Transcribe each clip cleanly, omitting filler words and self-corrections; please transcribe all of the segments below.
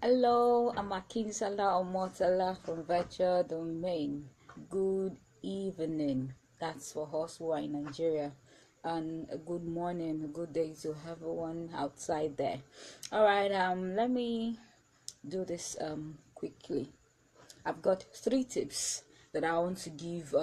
Hello, I'm Akinjisola Omotlani from Virtual Domain. Good evening. That's for us who are in Nigeria. And a good morning, a good day to everyone outside there. Alright, let me do this quickly. I've got 3 tips that I want to give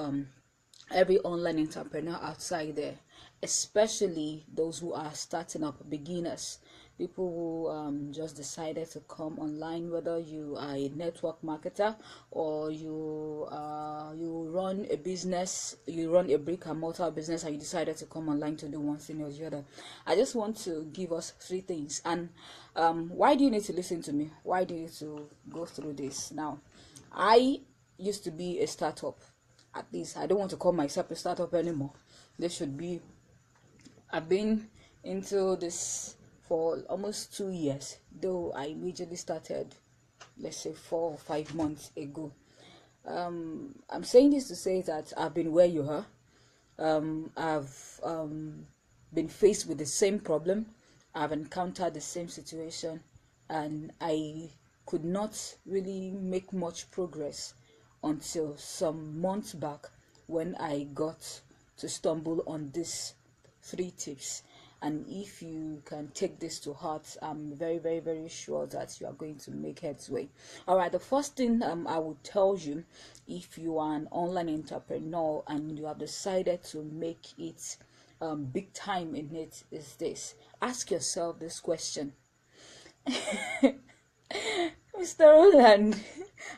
every online entrepreneur outside there, especially those who are starting up, beginners, people who just decided to come online, whether you are a network marketer or you run a business, you run a brick and mortar business, and you decided to come online to do one thing or the other. I just want to give us 3 things. And why do you need to listen to me? Why do you need to go through this? Now, I used to be a startup. At least I don't want to call myself a startup anymore. This should be, I've been into this for almost 2 years, though I immediately started, let's say 4 or 5 months ago. I'm saying this to say that I've been where you are. I've been faced with the same problem. I've encountered the same situation, and I could not really make much progress until some months back when I got to stumble on these 3 tips. And if you can take this to heart, I'm very, very, very sure that you are going to make headway. All right, the first thing I would tell you, if you are an online entrepreneur and you have decided to make it big time in it, is this. Ask yourself this question. Mr. Roland,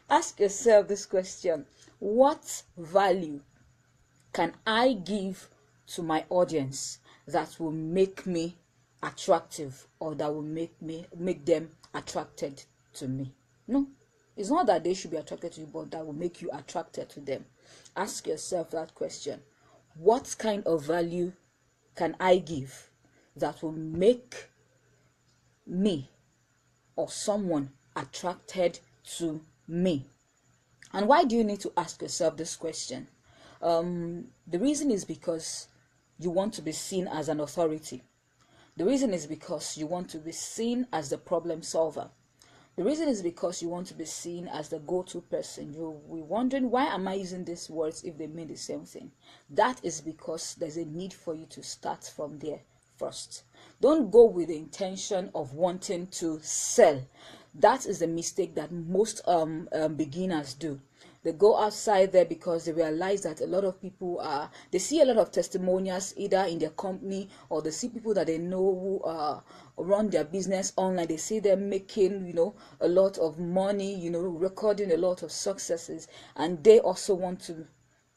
ask yourself this question. What value can I give to my audience that will make me attractive, or that will make them attracted to me? No, it's not that they should be attracted to you, but that will make you attracted to them. Ask yourself that question. What kind of value can I give that will make me or someone attracted to me? And why do you need to ask yourself this question? The reason is because you want to be seen as an authority. The reason is because you want to be seen as the problem solver. The reason is because you want to be seen as the go-to person. You'll be wondering, why am I using these words if they mean the same thing? That is because there's a need for you to start from there first. Don't go with the intention of wanting to sell. That is the mistake that most beginners do. They go outside there because they realize that a lot of people they see a lot of testimonials either in their company, or they see people that they know who run their business online. They see them making, a lot of money, recording a lot of successes, and they also want to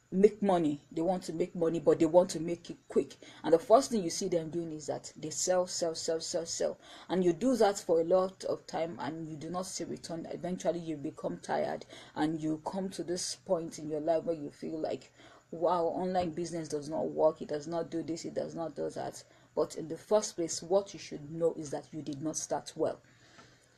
make money. They want to make money, but they want to make it quick. And the first thing you see them doing is that they sell. And you do that for a lot of time and you do not see return. Eventually you become tired and you come to this point in your life where you feel like, wow, online business does not work. It does not do this. It does not do that. But in the first place, what you should know is that you did not start well.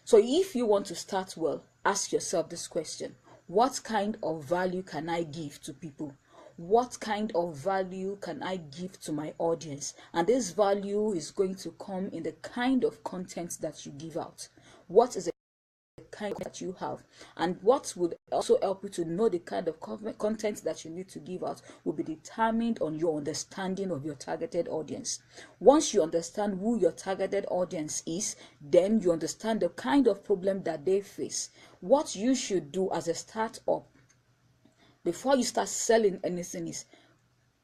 So if you want to start well, ask yourself this question. What kind of value can I give to people? What kind of value can I give to my audience? And this value is going to come in the kind of content that you give out. What is the kind that you have? And what would also help you to know the kind of content that you need to give out will be determined on your understanding of your targeted audience. Once you understand who your targeted audience is, then you understand the kind of problem that they face. What you should do as a startup before you start selling anything is,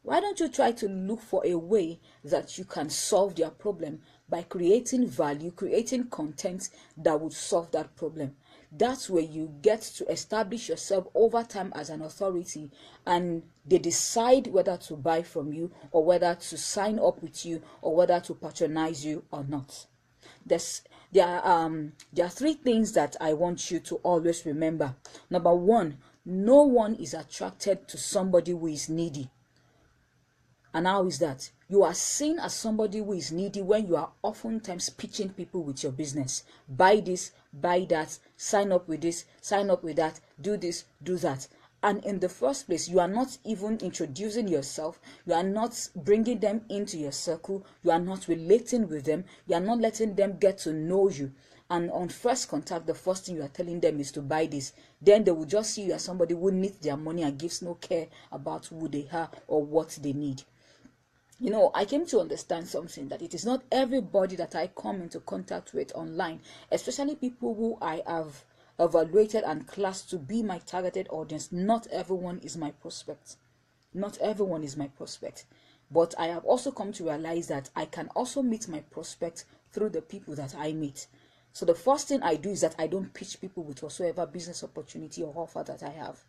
why don't you try to look for a way that you can solve their problem by creating value, creating content that would solve that problem. That's where you get to establish yourself over time as an authority, and they decide whether to buy from you, or whether to sign up with you, or whether to patronize you or not. There are 3 things that I want you to always remember. Number 1, no one is attracted to somebody who is needy. And how is that? You are seen as somebody who is needy when you are oftentimes pitching people with your business. Buy this, buy that, sign up with this, sign up with that, do this, do that. And in the first place, you are not even introducing yourself. You are not bringing them into your circle. You are not relating with them. You are not letting them get to know you. and on first contact, the first thing you are telling them is to buy this, then they will just see you as somebody who needs their money and gives no care about who they are or what they need. You know, I came to understand something, that it is not everybody that I come into contact with online, especially people who I have evaluated and classed to be my targeted audience. Not everyone is my prospect. Not everyone is my prospect. But I have also come to realize that I can also meet my prospect through the people that I meet. So the first thing I do is that I don't pitch people with whatsoever business opportunity or offer that I have.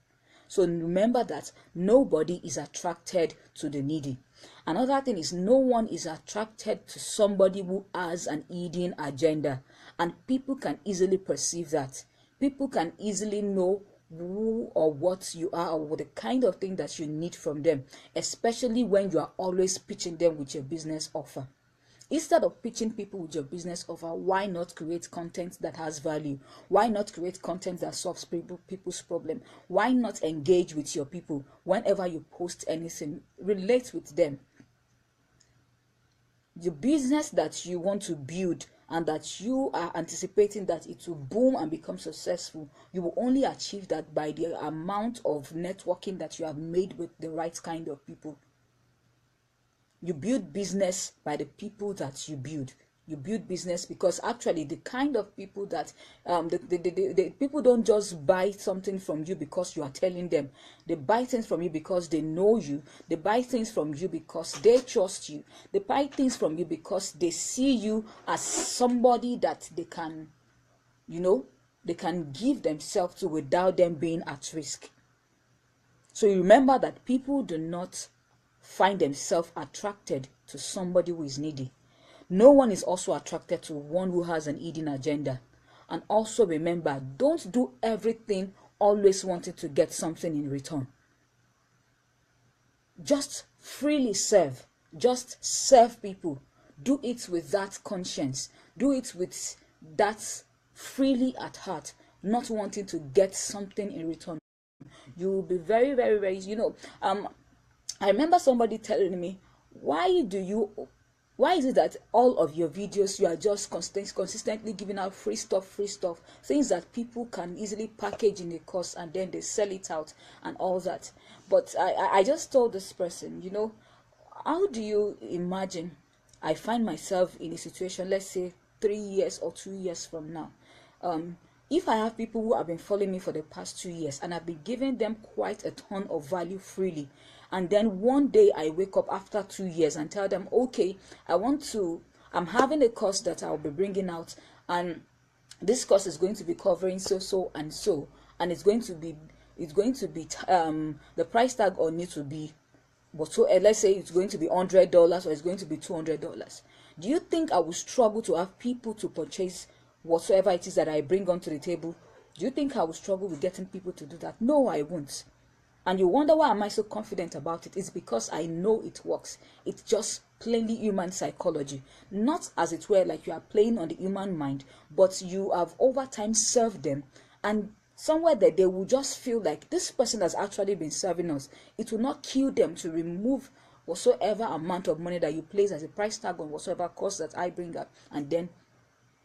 So remember that nobody is attracted to the needy. Another thing is, no one is attracted to somebody who has an hidden agenda, and people can easily perceive that. People can easily know who or what you are, or the kind of thing that you need from them, especially when you are always pitching them with your business offer. Instead of pitching people with your business offer, why not create content that has value? Why not create content that solves people's problem? Why not engage with your people whenever you post anything? Relate with them. The business that you want to build and that you are anticipating that it will boom and become successful, you will only achieve that by the amount of networking that you have made with the right kind of people. You build business by the people that you build. You build business because actually the kind of people that the people don't just buy something from you because you are telling them. They buy things from you because they know you. They buy things from you because they trust you. They buy things from you because they see you as somebody that they can, they can give themselves to without them being at risk. So you remember that people do not find themselves attracted to somebody who is needy. No one is also attracted to one who has an hidden agenda. And also remember, don't do everything always wanting to get something in return. Just freely serve. Just serve people. Do it with that conscience. Do it with that freely at heart, not wanting to get something in return. You will be very, very, very, I remember somebody telling me, why is it that all of your videos you are just consistently giving out free stuff, things that people can easily package in a course and then they sell it out and all that. But I just told this person, how do you imagine I find myself in a situation, let's say 3 years or 2 years from now? If I have people who have been following me for the past 2 years and I've been giving them quite a ton of value freely, and then one day I wake up after 2 years and tell them, okay, I'm having a course that I'll be bringing out, and this course is going to be covering so and so, and it's going to be the price tag on it will be, let's say it's going to be $100 or it's going to be $200. Do you think I will struggle to have people to purchase whatsoever it is that I bring onto the table? Do you think I will struggle with getting people to do that? No, I won't. And you wonder why am I so confident about it? It's because I know it works. It's just plainly human psychology. Not as it were like you are playing on the human mind, but you have over time served them, and somewhere that they will just feel like this person has actually been serving us. It will not kill them to remove whatsoever amount of money that you place as a price tag on whatsoever cost that I bring up, and then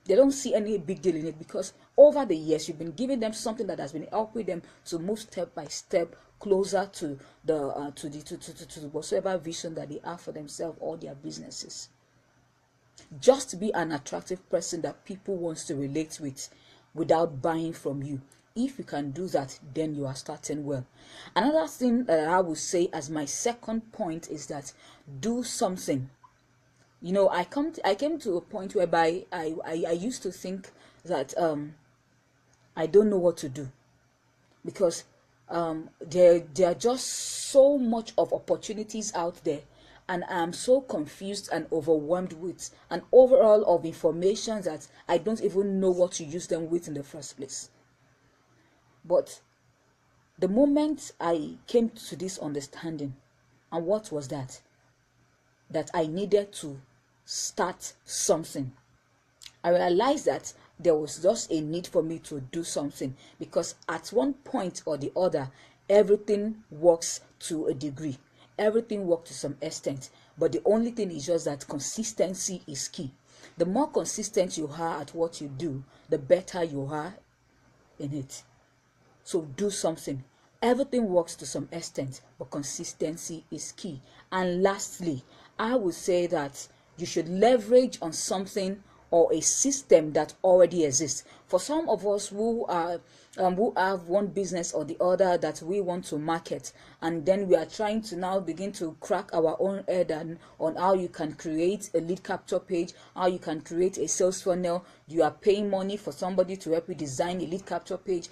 they don't see any big deal in it, because over the years you've been giving them something that has been helping them to move step by step closer to the to whatsoever vision that they have for themselves or their businesses. Just be an attractive person that people want to relate with without buying from you. If you can do that, then you are starting well. Another thing that I would say as my second point is that do something. I came to a point whereby I used to think that I don't know what to do, because there are just so much of opportunities out there, and I'm so confused and overwhelmed with an overall of information that I don't even know what to use them with in the first place. But the moment I came to this understanding, and what was that? That I needed to start something. I realized that there was just a need for me to do something, because at one point or the other, everything works to a degree. Everything works to some extent. But the only thing is just that consistency is key. The more consistent you are at what you do, the better you are in it. So do something. Everything works to some extent, but consistency is key. And lastly, I would say that you should leverage on something or a system that already exists. For some of us who have one business or the other that we want to market, and then we are trying to now begin to crack our own head on how you can create a lead capture page, how you can create a sales funnel. You are paying money for somebody to help you design a lead capture page.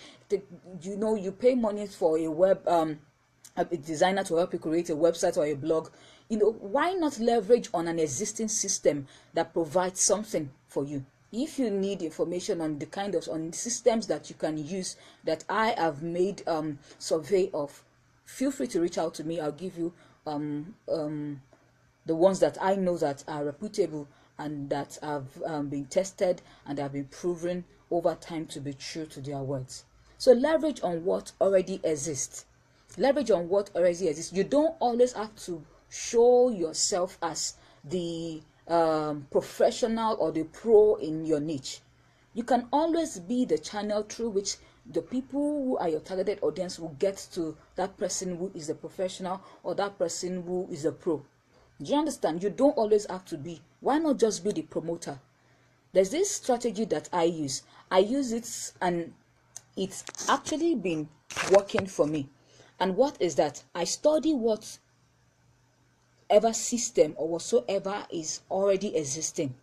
You pay money for a designer to help you create a website or a blog. Why not leverage on an existing system that provides something for you? If you need information on on systems that you can use that I have made survey of, feel free to reach out to me. I'll give you the ones that I know that are reputable and that have been tested and have been proven over time to be true to their words. So leverage on what already exists. Leverage on what already exists. You don't always have to show yourself as the professional or the pro in your niche. You can always be the channel through which the people who are your targeted audience will get to that person who is a professional or that person who is a pro. Do you understand? You don't always have to be. Why not just be the promoter? There's this strategy that I use. I use it and it's actually been working for me. And what is that? I study whatever system or whatsoever is already existing.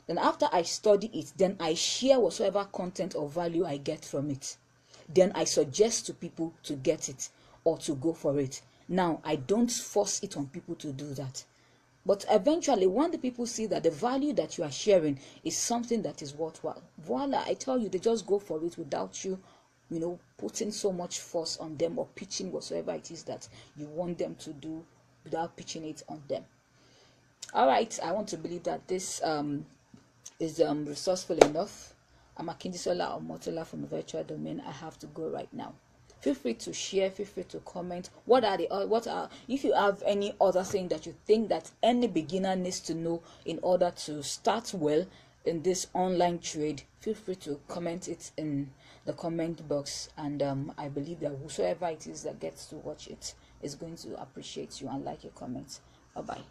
Then after I study it, then I share whatsoever content or value I get from it. Then I suggest to people to get it or to go for it. Now, I don't force it on people to do that. But eventually, when the people see that the value that you are sharing is something that is worthwhile, voila, I tell you, they just go for it without you putting so much force on them or pitching whatsoever it is that you want them to do without pitching it on them. All right, I want to believe that this is resourceful enough. I'm Akinjisola Omotlani from the Virtual Domain. I have to go right now. Feel free to share, feel free to comment. If you have any other thing that you think that any beginner needs to know in order to start well in this online trade, feel free to comment it in the comment box, and I believe that whosoever it is that gets to watch it is going to appreciate you and like your comments. Bye bye.